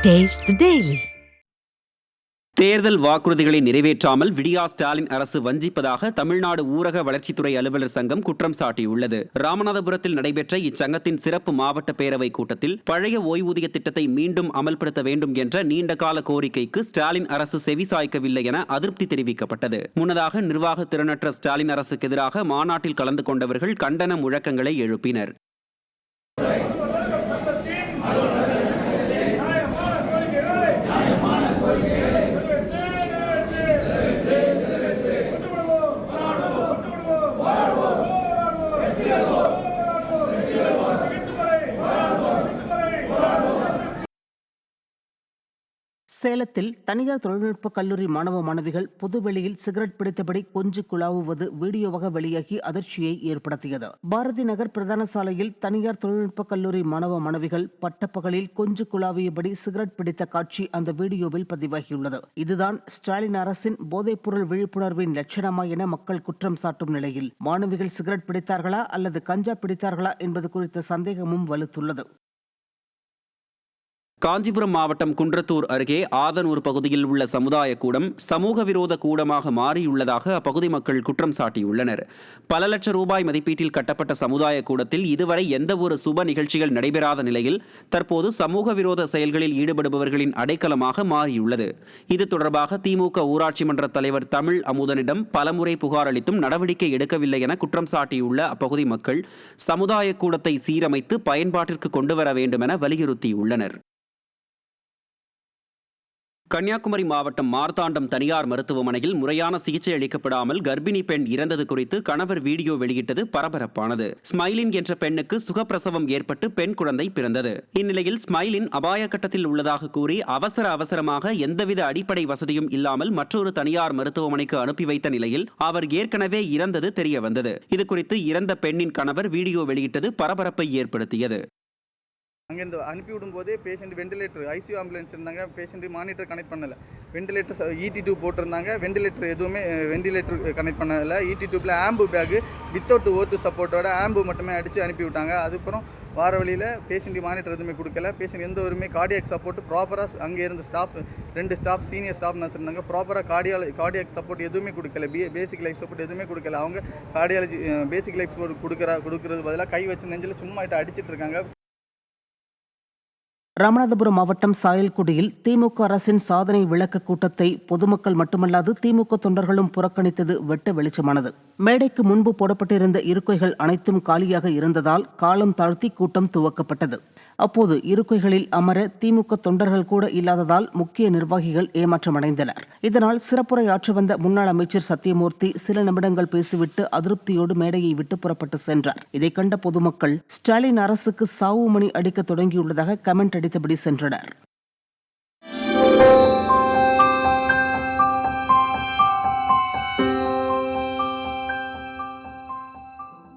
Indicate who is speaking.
Speaker 1: Taste the Daily.
Speaker 2: தேர்தல் வாக்குறுதிகளை நிறைவேற்றாமல் விடியா ஸ்டாலின் அரசு வஞ்சிப்பதாக தமிழ்நாடு ஊரக வளர்ச்சித்துறை அலுவலர் சங்கம் குற்றம் சாட்டியுள்ளது. ராமநாதபுரத்தில் நடைபெற்ற இச்சங்கத்தின் சிறப்பு மாவட்ட பேரவை கூட்டத்தில் பழைய ஓய்வூதிய திட்டத்தை மீண்டும் அமல்படுத்த வேண்டும் என்ற நீண்டகால கோரிக்கைக்கு ஸ்டாலின் அரசு செவிசாய்க்கவில்லை என அதிருப்தி தெரிவிக்கப்பட்டது. முன்னதாக நிர்வாக திறனற்ற ஸ்டாலின் அரசுக்கு எதிராக மாநாட்டில் கலந்து கொண்டவர்கள் கண்டன முழக்கங்களை எழுப்பினர்.
Speaker 3: சேலத்தில் தனியார் தொழில்நுட்ப கல்லூரி மாணவ மாணவிகள் பொதுவெளியில் சிகரெட் பிடித்தபடி கொஞ்சி குழாவுவது வீடியோவாக வெளியாகி அதிர்ச்சியை ஏற்படுத்தியது. பாரதி நகர் பிரதான சாலையில் தனியார் தொழில்நுட்ப கல்லூரி மாணவ மாணவிகள் பட்டப்பகலில் கொஞ்சி குழாவியபடி சிகரெட் பிடித்த காட்சி அந்த வீடியோவில் பதிவாகியுள்ளது. இதுதான் ஸ்டாலின் அரசின் போதைப்பொருள் விழிப்புணர்வின் லட்சணமா என மக்கள் குற்றம் சாட்டும் நிலையில் மாணவிகள் சிகரெட் பிடித்தார்களா அல்லது கஞ்சா பிடித்தார்களா என்பது குறித்த சந்தேகமும் வலுத்துள்ளது.
Speaker 2: காஞ்சிபுரம் மாவட்டம் குன்றத்தூர் அருகே ஆதனூர் பகுதியில் உள்ள சமுதாய கூடம் சமூக விரோத கூடமாக மாறியுள்ளதாக அப்பகுதி மக்கள் குற்றம் சாட்டியுள்ளனர். பல லட்சம் ரூபாய் மதிப்பீட்டில் கட்டப்பட்ட சமுதாய கூடத்தில் இதுவரை எந்த ஒரு சுப நிகழ்ச்சிகள் நடைபெறாத நிலையில் தற்போது சமூக விரோத செயல்களில் ஈடுபடுபவர்களின் அடைக்கலமாக மாறியுள்ளது. இது தொடர்பாக திமுக ஊராட்சி மன்ற தலைவர் தமிழ் அமுதனிடம் பலமுறை புகார் அளித்தும் நடவடிக்கை எடுக்கவில்லை என குற்றம் சாட்டியுள்ள அப்பகுதி மக்கள் சமுதாய கூடத்தை சீரமைத்து பயன்பாட்டிற்கு கொண்டுவர வேண்டும் என வலியுறுத்தியுள்ளனர். கன்னியாகுமரி மாவட்டம் மார்த்தாண்டம் தனியார் மருத்துவமனையில் முறையான சிகிச்சை அளிக்கப்படாமல் கர்ப்பிணி பெண் இறந்தது குறித்து கணவர் வீடியோ வெளியிட்டது பரபரப்பானது. ஸ்மைலின் என்ற பெண்ணுக்கு சுகப்பிரசவம் ஏற்பட்டு பெண் குழந்தை பிறந்தது. இந்நிலையில் ஸ்மைலின் அபாய கட்டத்தில் உள்ளதாக கூறி அவசரமாக எந்தவித அடிப்படை வசதியும் இல்லாமல் மற்றொரு தனியார் மருத்துவமனைக்கு அனுப்பி வைத்த நிலையில் அவர் ஏற்கனவே இறந்தது தெரியவந்தது. இதுகுறித்து இறந்த பெண்ணின் கணவர் வீடியோ வெளியிட்டது பரபரப்பை ஏற்படுத்தியது.
Speaker 4: அங்கேருந்து அனுப்பிவிடும் போதே பேஷண்ட் வெண்டிலேட்டர் ஐசியூ ஆம்புலன்ஸ் இருந்தாங்க, பேஷண்ட் மானிட்டர் கனெக்ட் பண்ணலை. வெண்டிலேட்டர் ET2 போட்டிருந்தாங்க, வெண்டிலேட்டர் எதுவுமே வெண்டிலேட்டர் கனெக்ட் பண்ணலை. ET2ல ஆம்பு பேக்கு வித்தவுட் O2 சப்போர்ட்டோட ஆம்பு மட்டுமே அடித்து அனுப்பிவிட்டாங்க. அதுக்கப்புறம் வார வழியில் பேஷண்ட் மானிட்டர் எதுவுமே கொடுக்கல. பேஷண்ட் எந்த ஒருமே கார்டியாக் சப்போர்ட் ப்ராப்பராக அங்கே இருந்த staff 2 staff senior staff nurse இருந்தாங்க, ப்ராப்பராக கார்டியாக் சப்போர்ட் எதுவுமே கொடுக்கல. பேசிக் லைஃப் சப்போர்ட் எதுவுமே கொடுக்கல. அவங்க கார்டியாலஜி பேசிக் லைஃப் கொடுக்கறது பதிலாக கை வச்சு நெஞ்சில் சும்மா அடிச்சிட்டு இருக்காங்க.
Speaker 3: ராமநாதபுரம் மாவட்டம் சாயல்குடியில் திமுக அரசின் சாதனை விளக்க கூட்டத்தை பொதுமக்கள் மட்டுமல்லாது திமுக தொண்டர்களும் புறக்கணித்தது வெட்ட வெளிச்சமானது. மேடைக்கு முன்பு போடப்பட்டிருந்த இருக்கைகள் அனைத்தும் காலியாக இருந்ததால் காலம் தாழ்த்தி கூட்டம் துவக்கப்பட்டது. அப்போது இருக்கைகளில் அமர திமுக தொண்டர்கள் கூட இல்லாததால் முக்கிய நிர்வாகிகள் ஏமாற்றமடைந்தனர். இதனால் சிறப்புரை ஆற்ற வந்த முன்னாள் அமைச்சர் சத்தியமூர்த்தி சில நிமிடங்கள் பேசிவிட்டு அதிருப்தியோடு மேடையை விட்டு புறப்பட்டு சென்றார். இதை கண்ட பொதுமக்கள் ஸ்டாலின் அரசுக்கு சாவு மணி அடிக்க தொடங்கியுள்ளதாக கமெண்ட் அடித்தபடி சென்றனர்.